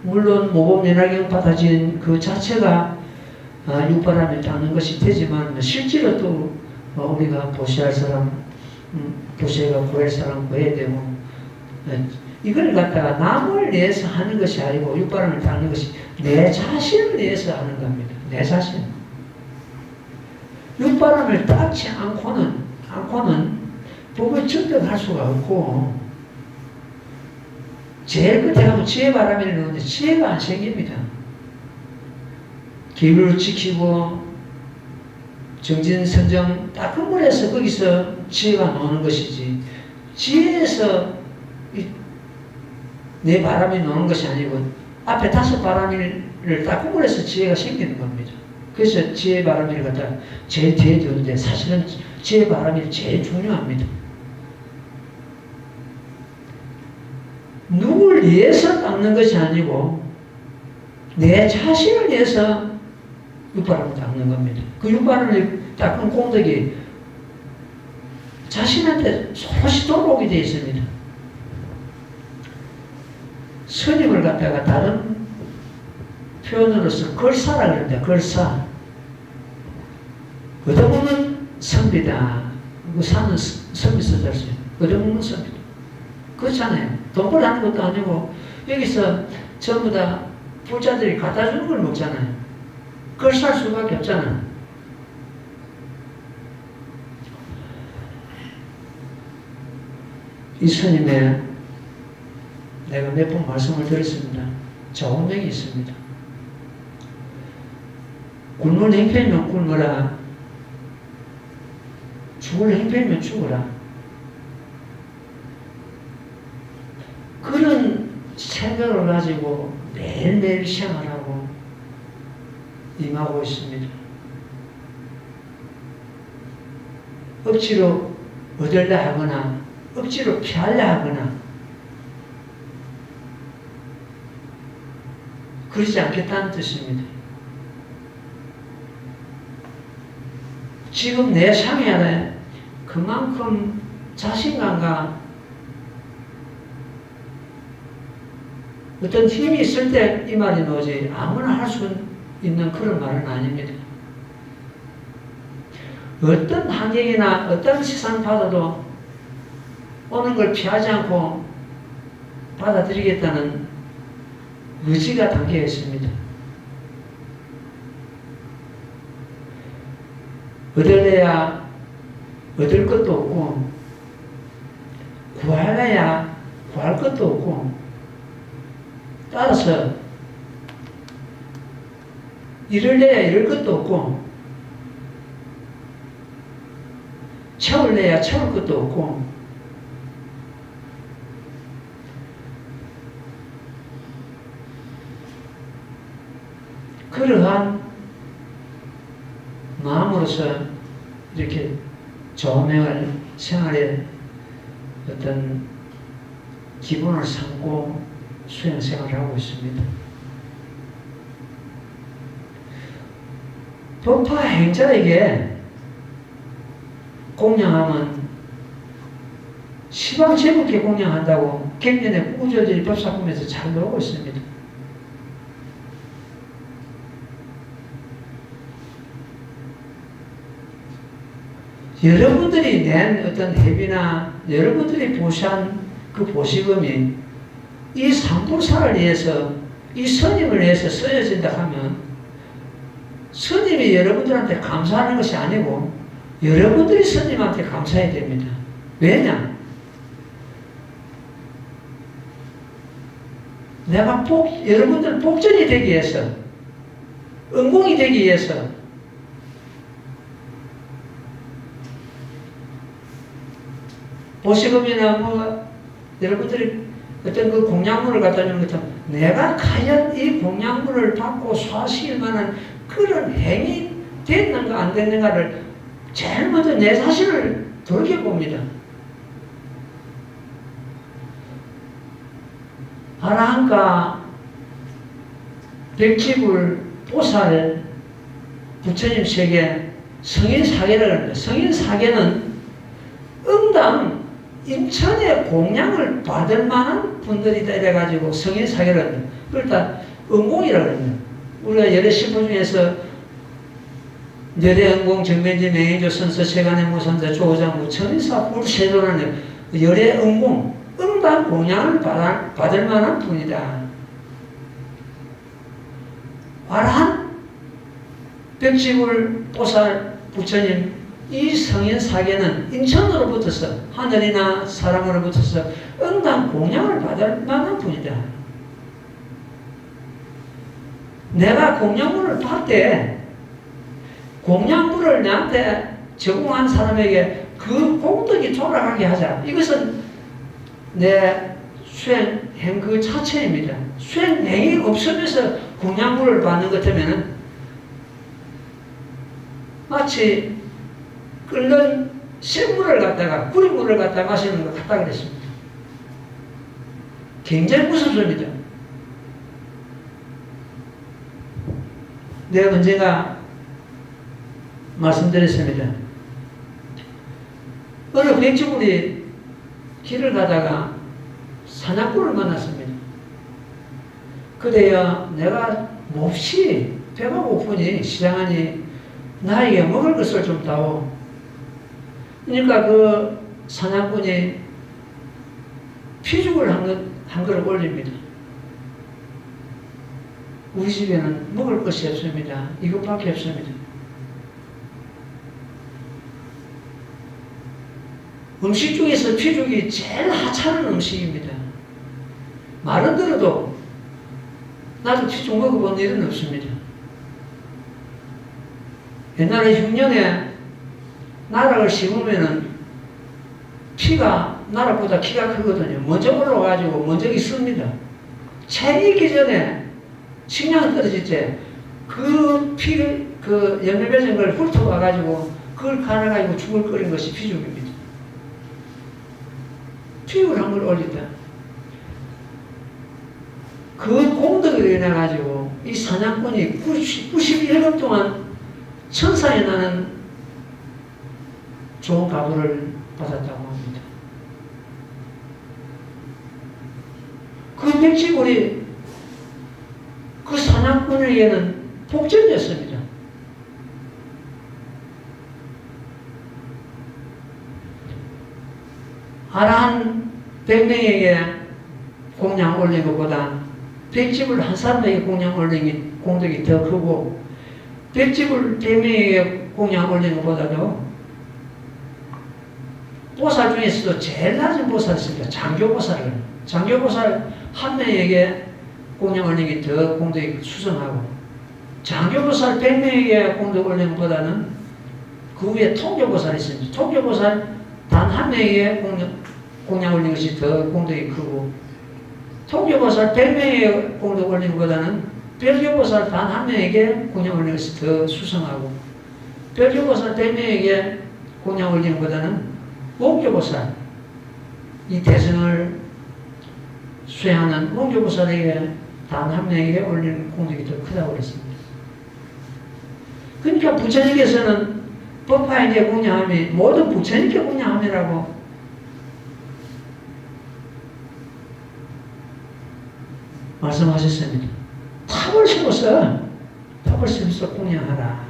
Speaker 1: 물론 모범연화경 받아진 그 자체가 육바람을 닦는 것이 되지만 실제로 또 우리가 보시할 사람, 보시가 구할 사람 구해야 되고 이걸 갖다가 남을 위해서 하는 것이 아니고 육바람을 닦는 것이 내 자신을 위해서 하는 겁니다. 내 자신. 육바람을 닦지 않고는 법을 증득할 수가 없고 제일 끝에 가면 지혜바람이 넣는데 지혜가 안 생깁니다. 기율을 지키고 정진선정 닦은 물에서 거기서 지혜가 나오는 것이지 지혜에서 내 바람이 나오는 것이 아니고 앞에 5 바람을 닦은 물에서 지혜가 생기는 겁니다. 그래서 지혜 바람을 갖다 제일 뒤에 두는데 사실은 지혜 바람이 제일 중요합니다. 누굴 위해서 닦는 것이 아니고 내 자신을 위해서 육바람을 닦는 겁니다. 그 육바람을 닦은功德이 자신한테 솔솔 돌아오게 되어 있습니다. 스님을 갖다가 다른 표현으로서 걸사라 그럽니다. 걸사. 얻어먹는 선비다. 그 사는 선비 써졌어요. 얻어먹는 선비. 그렇잖아요. 돈벌하는 것도 아니고 여기서 전부 다 불자들이 갖다 주는 걸 먹잖아요. 그걸 살 수밖에 없잖아요. 이 스님의 내가 몇 번 말씀을 드렸습니다. 자원명이 있습니다. 굶을 행편이면 굶어라. 죽을 행편이면 죽어라. 그런 생각을 가지고 매일매일 생활하고 임하고 있습니다. 억지로 얻으려 하거나 억지로 피하려 하거나 그러지 않겠다는 뜻입니다. 지금 내 삶 안에 그만큼 자신감과 어떤 힘이 있을 때 이 말이 나오지 아무나 할 수는 있는 그런 말은 아닙니다. 어떤 환경이나 어떤 시선 받아도 오는 걸 피하지 않고 받아들이겠다는 의지가 담겨 있습니다. 얻을래야 얻을 것도 없고, 구할래야 구할 것도 없고, 따라서 이럴래야 이럴 것도 없고, 채울래야 채울 것도 없고, 그러한 마음으로서 이렇게 조명을 생활의 어떤 기본을 삼고 수행생활을 하고 있습니다. 법화 행자에게 공양하면 시방제국에 공양한다고 갱년에 꾸준히 법사품에서 잘 나오고 있습니다. 여러분들이 낸 어떤 회비나 여러분들이 보시한 그 보시금이 이 상불사를 위해서, 이 스님을 위해서 쓰여진다 하면 스님이 여러분들한테 감사하는 것이 아니고 여러분들이 스님한테 감사해야 됩니다. 왜냐? 내가 여러분들 복전이 되기 위해서, 은공이 되기 위해서 보시금이나 여러분들이 어떤 그 공양물을 갖다 주는 것처럼 내가 과연 이 공양물을 받고 소화시킬 만한 그런 행위 됐는가 안 됐는가를 제일 먼저 내 자신을 돌이켜봅니다. 아라한가 백지불 보살 부처님 세계 성인사계라고 합니다. 성인사계는 응당 인천의 공양을 받을 만한 분들이다 이래가지고 성인사계를 합니다. 그러니까 응공이라고 합니다. 우리가 열애 신부 중에서 열애 응공 정면지 맹의조 선서 세간의 무선자 조호장무 천인사 불세도라는 열애 응공 응당 공양을 받을 만한 분이다. 아라한 백지불 보살 부처님 이 성인사계는 인천으로부터서 하늘이나 사람으로부터서 응당 공양을 받을 만한 분이다. 내가 공양물을 받되 공양물을 나한테 제공한 사람에게 그 공덕이 돌아가게 하자. 이것은 내 수행행 그 자체입니다. 수행행이 없으면서 공양물을 받는 것 같으면 마치 끓는 생물을 갖다가 끓인 물을 갖다 마시는 것 같다 그랬습니다. 굉장히 무섭습니다. 내가 언젠가 말씀드렸습니다. 어느 백주군이 길을 가다가 사냥꾼을 만났습니다. 그래야 내가 몹시 배가 고프니 시장하니 나에게 먹을 것을 좀 다오. 그러니까 그 사냥꾼이 피죽을 한 그릇 올립니다. 우리 집에는 먹을 것이 없습니다. 이것밖에 없습니다. 음식 중에서 피죽이 제일 하찮은 음식입니다. 말은 들어도 나도 피죽 먹어본 일은 없습니다. 옛날에 흉년에 나락을 심으면은 피가 나락보다 키가 크거든요. 먼저 올라가지고 먼저 있습니다. 채 익기 전에 식량이 떨어질 때 그 그 열매맺은 걸 훑어와가지고 그걸 갈아가지고 죽을 끓인 것이 피죽입니다. 피죽을 한 걸 올린다. 그 공덕으로 인해가지고 이 사냥꾼이 91년 동안 천상에 나는 좋은 가부를 받았다고 합니다. 그 백지골이 그 사냥꾼에게는 복전이었습니다. 한 100명에게 공양 올린 것보다 100집을 한 사람에게 공양 올린 공덕이 더 크고 100집을 100명에게 공양 올린 것보다도 보살 중에서도 제일 낮은 보살이 있습니다. 장교보살을. 장교보살 한 명에게 공양 올린 게 더 공덕이 수성하고 장교보살 100명에게 공덕 올린 것보다는 그 위에 통교보살이 있습니다. 통교보살 단 한 명에게 공양 올린 것이 더 공덕이 크고 통교보살 100명에게 공덕 올린 것보다는 별교보살 단 한 명에게 공양 올린 것이 더 수성하고 별교보살 100명에게 공양 올린 것보다는 원교보살 이 대승을 수행하는 원교보살에게 단 한 명에게 올리는 공덕이 더 크다고 그랬습니다. 그러니까 부처님께서는 법화에게 공양함이 모든 부처님께 공양함이라고 말씀하셨습니다. 탑을 세워서 공양하라.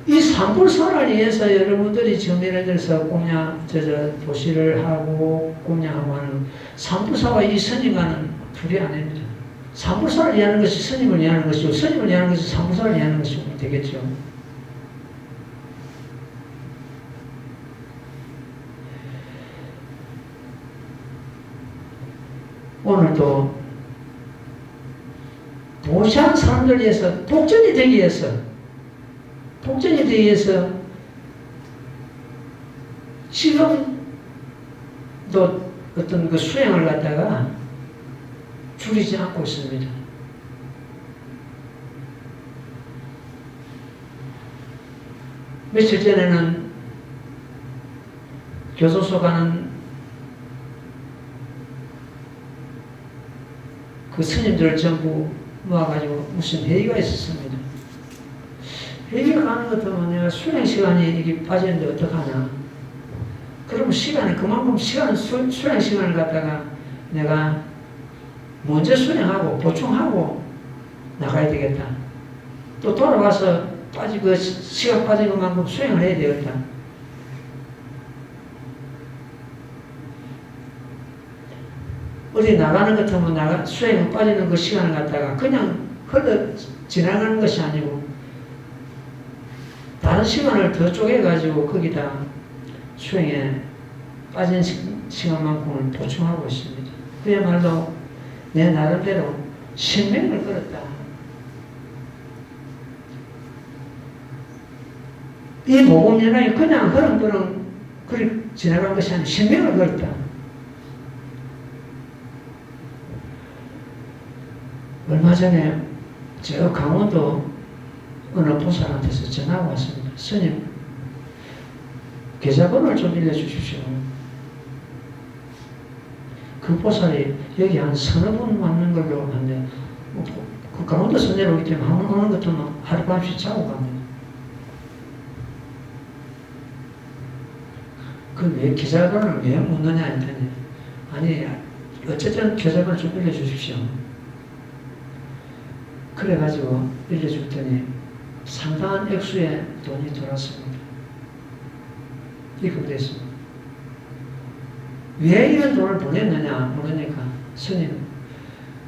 Speaker 1: 이 삼불선을 위해서 여러분들이 지금 예를 들어서 도시를 하고 공양하고 하는 삼불사와 이 스님과는 둘이 아닙니다. 삼불사를 위하는 것이 스님을 위하는 것이고 스님을 위하는 것이 삼불사를 위하는 것이 되겠죠. 오늘도 도시한 사람들 위해서 복전이 되기 위해서 지금도 어떤 그 수행을 갖다가 줄이지 않고 있습니다. 며칠 전에는 교도소 가는 그 스님들을 전부 모아가지고 무슨 회의가 있었습니다. 회의가 가는 것 같으면 내가 수행 시간이 이게 빠지는데 어떡하나. 그러면 그만큼 수행 시간을 갖다가 내가 먼저 수행하고 보충하고 나가야 되겠다. 또 돌아와서 시간 빠진 것만큼 수행을 해야 되겠다. 어디 나가는 것 같으면 수행을 빠지는 그 시간을 갖다가 그냥 지나가는 것이 아니고 다른 시간을 더 쪼개가지고 거기다 수행에 빠진 시간만큼을 보충하고 있습니다. 그야말로 내 나름대로 신명을 걸었다. 이 복음연합이 그냥 그리 지나간 것이 아니라 신명을 걸었다. 얼마 전에 저 강원도 어느 보살한테서 전화가 왔습니다. 스님, 계좌번호를 좀 알려주십시오. 그 보살이 여기 한 서너 분 맞는 걸로 하는데 그 강원도에서 내려오기 때문에 한 번 오는 것도 하룻밤씩 자고 갑니다. 그 왜 계좌번호를 왜 묻느냐 했더니 아니 어쨌든 계좌번호 좀 알려주십시오. 그래가지고 알려줬더니 상당한 액수의 돈이 들어왔습니다. 입금됐습니다. 왜 이런 돈을 보냈느냐 모르니까 스님,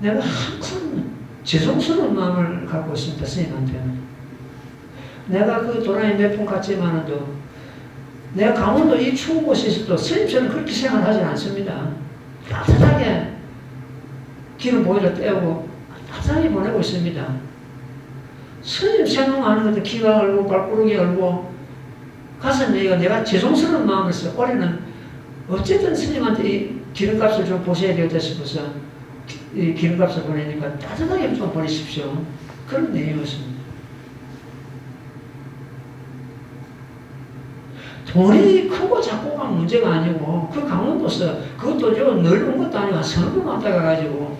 Speaker 1: 내가 항상 죄송스러운 마음을 갖고 있습니다. 스님한테는. 내가 그 도라이 몇 푼 갖지만도 내가 강원도 이 추운 곳에서도 스님처럼 그렇게 생활하지 않습니다. 따뜻하게 기름 보일러 떼우고 따뜻하게 보내고 있습니다. 스님 생각하는 것도 기가 얼고 발꾸르기 얼고 가슴에 내가 죄송스러운 마음을 써. 올해는 어쨌든 스님한테 이 기름값을 좀 보셔야 되겠다 싶어서 이 기름값을 보내니까 따뜻하게 좀 보내십시오. 그런 내용이었습니다. 돈이 크고 작고가 문제가 아니고 그 강원도서 그것도 넓은 것도 아니고 한 서너 번 왔다 가가지고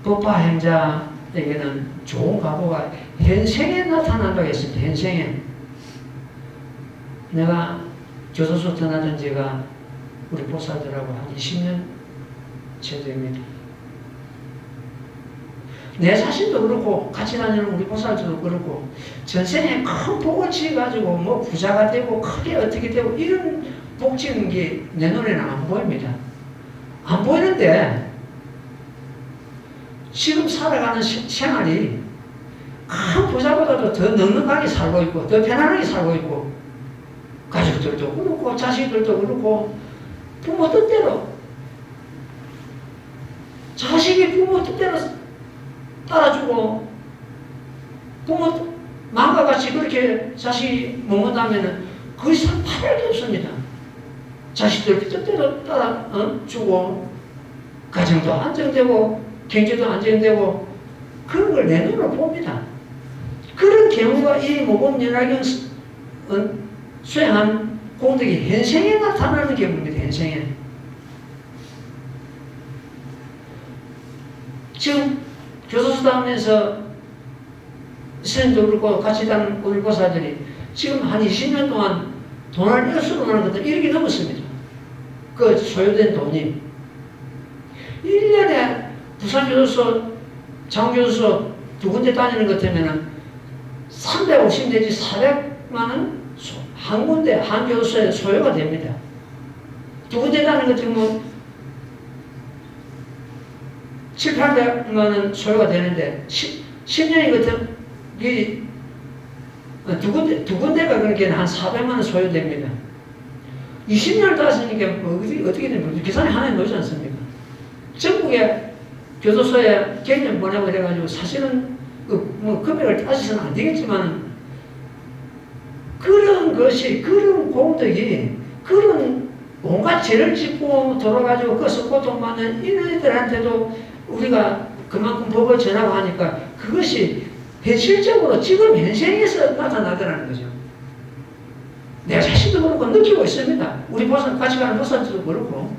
Speaker 1: 법화 행자에게는 좋은 과보가 현생에 나타난다고 했습니다. 현생에. 내가 교도소 떠나던 지가 우리 보살들하고 한 20년 째 됩니다. 내 자신도 그렇고 같이 다니는 우리 보살들도 그렇고 전생에 큰 복을 지어가지고 뭐 부자가 되고 크게 어떻게 되고 이런 복 지은 게 내 눈에는 안 보입니다. 안 보이는데 지금 살아가는 생활이 큰 부자보다도 더 넉넉하게 살고 있고 더 편안하게 살고 있고 가족들도 그렇고 자식들도 그렇고 부모 뜻대로 자식이 부모 뜻대로 따라주고 부모 마음과 같이 그렇게 자식이 먹는다면 그 이상 바랄 게 없습니다. 자식들 뜻대로 따라주고 가정도 안정되고 경제도 안정되고 그런 걸 내 눈으로 봅니다. 그런 경우가 이 모범연화경 수행한 공덕이 현생에 나타나는 경우입니다. 현생에. 지금 교도소 다니면서 스님도 그렇고 같이 다니는 우리 보살들이 지금 한 20년 동안 돈을 일수로 하는 것들 1억이 넘었습니다. 그 소요된 돈이 1년에 부산교도소, 장교도소 두 군데 다니는 것 때문에 350 내지 400만원 한 군데, 한 교도소에 소요가 됩니다. 두 군데 다니는 것 때문에 7, 800만원 소요가 되는데 10년이 같은 두 군데가 그렇게 한 400만원 소요됩니다. 20년을 따지니까 어떻게 됩니까? 계산이 하나에 놓지 않습니까? 전국에 교도소에 개념 보내고 이래가지고 사실은 뭐 금액을 따지서는 안 되겠지만 그런 것이 그런 공덕이 그런 온갖 죄를 짓고 돌아가지고 그것을 고통받는 이들한테도 우리가 그만큼 법을 전하고 하니까 그것이 현실적으로 지금 현생에서 나타나더라는 거죠. 내 자신도 그렇고 느끼고 있습니다. 우리 보살, 같이 가는 보살들도 그렇고.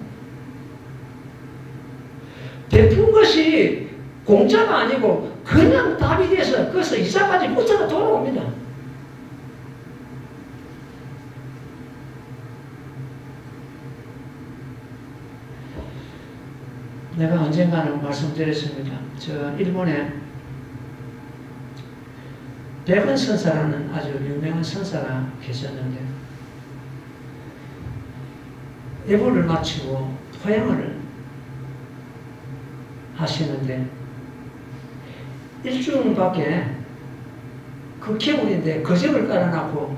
Speaker 1: 베푼 것이 공짜가 아니고 그냥 답이 돼서 그래서 이자까지 붙어가 돌아옵니다. 내가 언젠가는 말씀드렸습니다. 저 일본에 백은 선사라는 아주 유명한 선사가 계셨는데 예불을 마치고 토양을 하시는데 일주일밖에 그 겨울인데 거적을 깔아놓고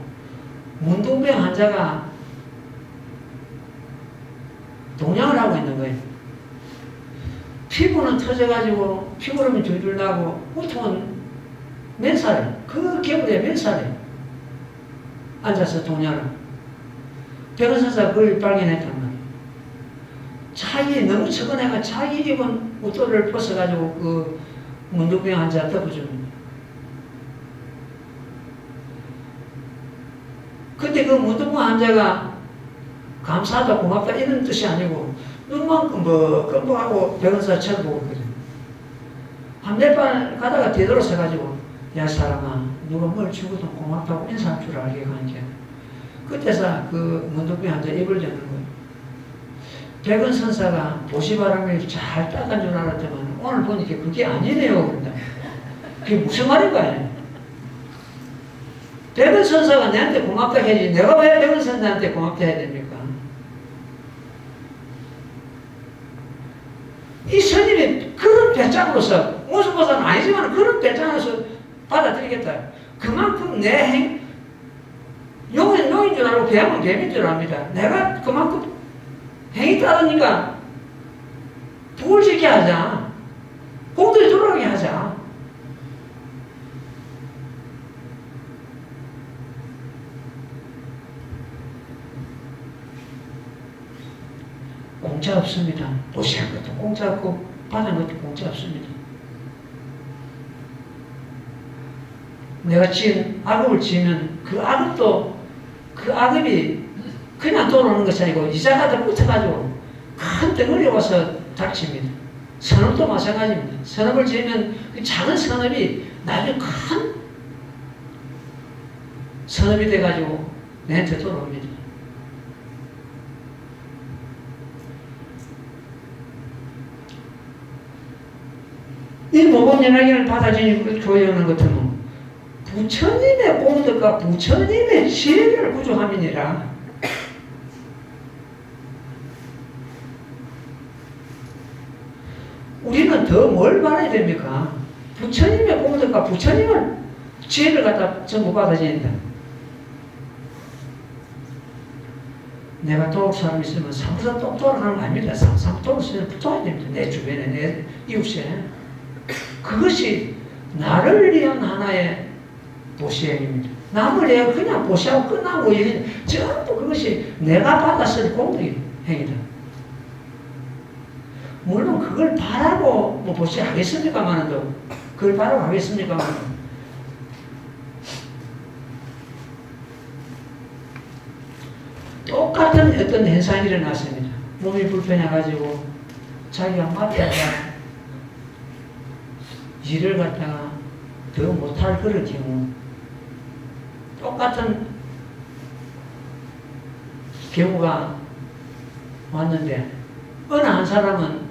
Speaker 1: 문둥병 환자가 동양을 하고 있는 거예요. 피부는 터져가지고 피부름이 줄줄 나고 보통은 맨살에 그 겨울에 맨살에 앉아서 동양을 백은선사가 그걸 발견했단 말이에요. 자기 너무 처근해가 자기 입은 웃도를 벗어가지고 그 문둥병 환자 덮어줍니다. 근데 그 문둥병 환자가 감사하다 고맙다 이런 뜻이 아니고 눈만 끔뻑끔뻑하고 백은선사 쳐다보고 있거든요. 한 몇 번 가다가 되돌아서가지고 야 사람아 누가 뭘 주고도 고맙다고 인사할 줄 알게 가니까 그때서 그 문둥병 환자 입을 여는 거예요. 백은선사가 보시바람을 잘 닦은 줄 알았지만 오늘 보니까 그게 아니네요. 그런다. 그게 무슨 말인가요? 백은선사가 내한테 고맙다 해야지 내가 왜 백은선사한테 고맙다 해야 됩니까? 이 스님이 그런 배짱으로서 무슨 보살은 아니지만 그런 배짱으로서 받아들이겠다. 그만큼 내 용인 줄 알고 뱀은 뱀인 줄 압니다. 내가 그만큼 행위 따르니까 부을 지게 하자. 공들이 돌아가게 하자. 공짜 없습니다. 보시한 것도 공짜 없고 받은 것도 공짜 없습니다. 내가 지은 악업을 지으면 그 악업도 그 악업이 그냥 돌아오는 것이 아니고 이자가 더 붙어가지고 큰 덩어리 와서 닥칩니다. 선업도 마찬가지입니다. 선업을 지으면 그 작은 선업이 나중에 큰 선업이 돼가지고 내한테 돌아옵니다. 이 모범 연합을 받아주는 교회는 같으면 부처님의功德과 부처님의 지혜를 구조함이니라. 우리는 더 뭘 바라야 됩니까? 부처님의功德과 부처님을 지혜를 갖다 전부 받아진다. 내가 도록 사람 있으면 상부사 똑똑하게 하는 거 아닙니다. 상도록 쓰면 붙어야 됩니다. 내 주변에, 내 이웃에. 그것이 나를 위한 하나의 보시행입니다. 남을 내가 그냥 보시하고 끝나고 전부 그것이 내가 받았을 공덕의 행위다. 물론 그걸 바라고 뭐 보시하겠습니까만도 그걸 바라고 하겠습니까만 똑같은 어떤 현상이 일어났습니다. 몸이 불편해가지고 자기가 맡다가 일을 갖다가 더 못할 그런 경우 똑같은 경우가 왔는데 어느 한 사람은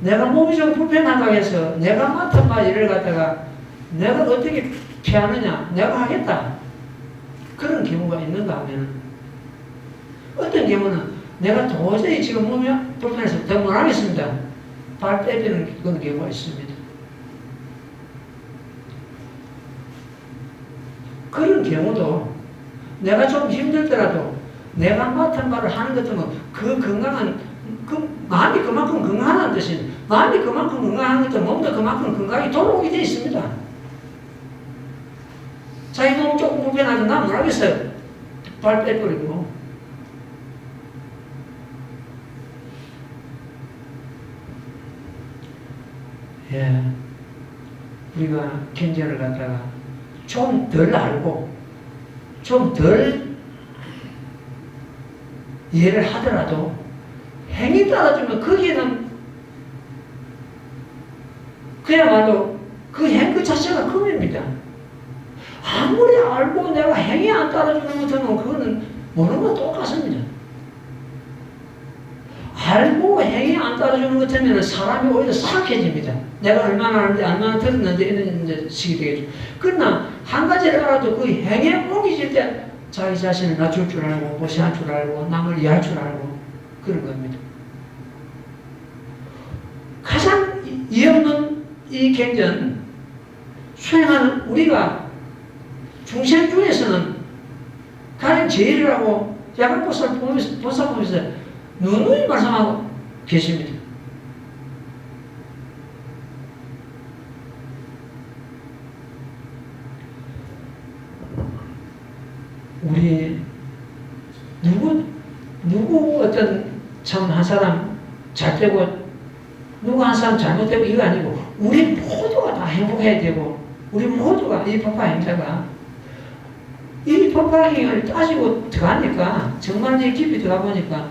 Speaker 1: 내가 몸이 좀 불편하다고 해서 내가 맡은 바 일을 갖다가 내가 어떻게 피하느냐 내가 하겠다 그런 경우가 있는가 하면 어떤 경우는 내가 도저히 지금 몸이 불편해서 더 못하겠습니다 발 떼비는 그런 경우가 있습니다. 그런 경우도 내가 좀 힘들더라도 내가 맡은 바를 하는 것 같으면 그 건강한 그 마음이 그만큼 건강하다는 뜻은 마음이 그만큼 건강한 것도 몸도 그만큼 건강히 돌아오게 되어 있습니다. 자기 몸 조금 불편하면 나 못하겠어요. 발 빼버리고. 예, 우리가 경전을 갖다가 좀 덜 알고 좀 덜 이해를 하더라도 행위 따라주면 거기에는 그야말로 그 행 그 자체가 금입니다. 아무리 알고 내가 행위 안 따라주는 것처럼 그거는 모르는 건 똑같습니다. 알고 행위 안 따라주는 것 때문에 사람이 오히려 사악해집니다. 내가 얼마나 아는데 얼마나 들었는데 이런 식이 되겠죠. 그러나 한 가지를 알아도 그 행위에 옮기질 때 자기 자신을 낮출 줄 알고 보시할 줄 알고 남을 이해할 줄 알고 그런 겁니다. 가장 이해 없는 이 경전 수행하는 우리가 중생 중에서는 가장 제일이라고 야간보살 보면서 누누이 말씀하고 계십니다. 우리 누구 어떤 참 한 사람 잘 되고 누구 한 사람 잘못되고 이거 아니고 우리 모두가 다 행복해야 되고 우리 모두가 이 법화 행자가 이 법화행을 따지고 들어가니까 정말 이 깊이 들어가 보니까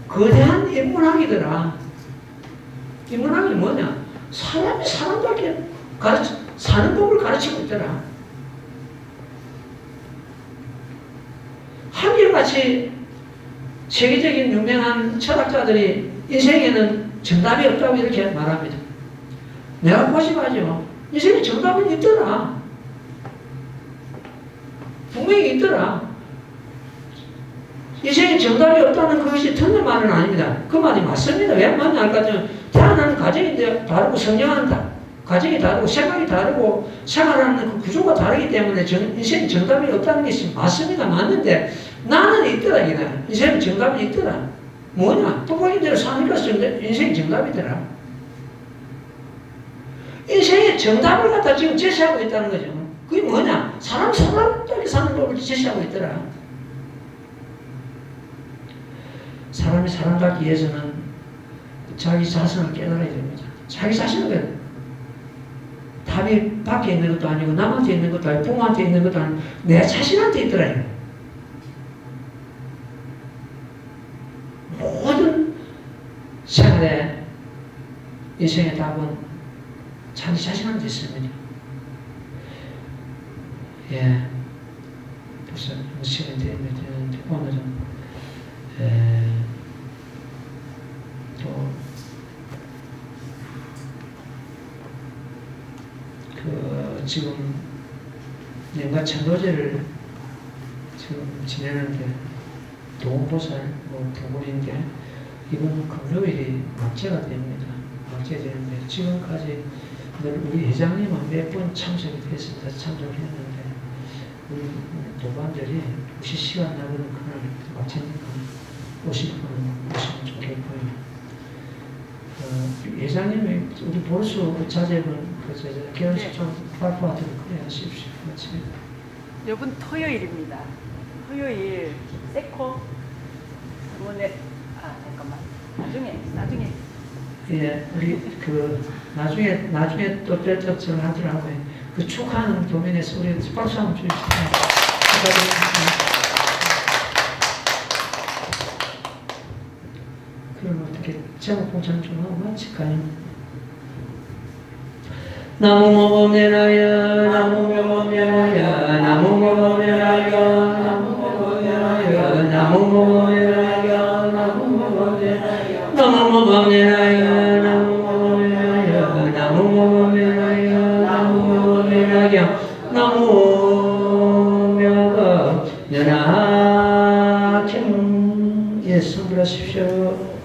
Speaker 1: 거대한 인문학이더라. 인문학이 뭐냐? 사람이 사람답게 사는 법을 가르치고 있더라. 한결같이 세계적인 유명한 철학자들이 인생에는 정답이 없다고 이렇게 말합니다. 내가 고집하죠. 인생에 정답은 있더라. 분명히 있더라. 인생에 정답이 없다는 그것이 틀린 말은 아닙니다. 그 말이 맞습니다. 왜 맞냐 할까 하면 태어나는 가정이 다르고 성장하는 가정이 다르고 생각이 다르고 생활하는 그 구조가 다르기 때문에 인생에 정답이 없다는 것이 맞습니다. 맞는데 나는 있더라. 인생에 정답이 있더라. 뭐냐? 똑바로대로 사니까 인생에 정답이더라. 인생의 정답을 갖다 지금 제시하고 있다는 거죠. 그게 뭐냐? 사람답게 사는 법을 제시하고 있더라. 사람이 사람답기 위해서는 자기 자신을 깨달아야 됩니다. 자기 자신을 답이 밖에 있는 것도 아니고 남한테 있는 것도 아니고 부모한테 있는 것도 아니고 내 자신한테 있더라. 모든 생활의 인생의 답은 자기 자신한테 있습니다. 예, 벌써 시간이 되는데 오늘은 지금 연간 천도제를 지금 지내는데 도움보살 두 분인데 이번 금요일이 막제가 됩니다. 막제가 되는데 지금까지 늘 우리 회장님은 몇 번 참석이 됐습니다. 참석했는데 우리 도반들이 혹시 시간 나거든 그날 막제니까 오실 분은 오시면 좋겠고요. 회장님이 우리 보수 자제분 결혼식 좀 발표하도록 그래 하십시오.
Speaker 2: 이번 토요일입니다. 토요일 세코 문에 잠깐만 나중에
Speaker 1: 예, 우리 나중에 또 별적전을 하더라고요. 그 축하하는 도면에서 우리 박수 한번 주십시오. 축하드립니다. 그럼 어떻게 제목 공찬 좀 하고 마칠까요? 나무모범연하여 나무모범연하여 나무모범연하여 나무모범연하여 나무모범연하여 나무모범연하여 나무모범연하여 나무모범연하여 나무모범연하여 나무모범연하여 나무모범연하여 예, 성불하십시오.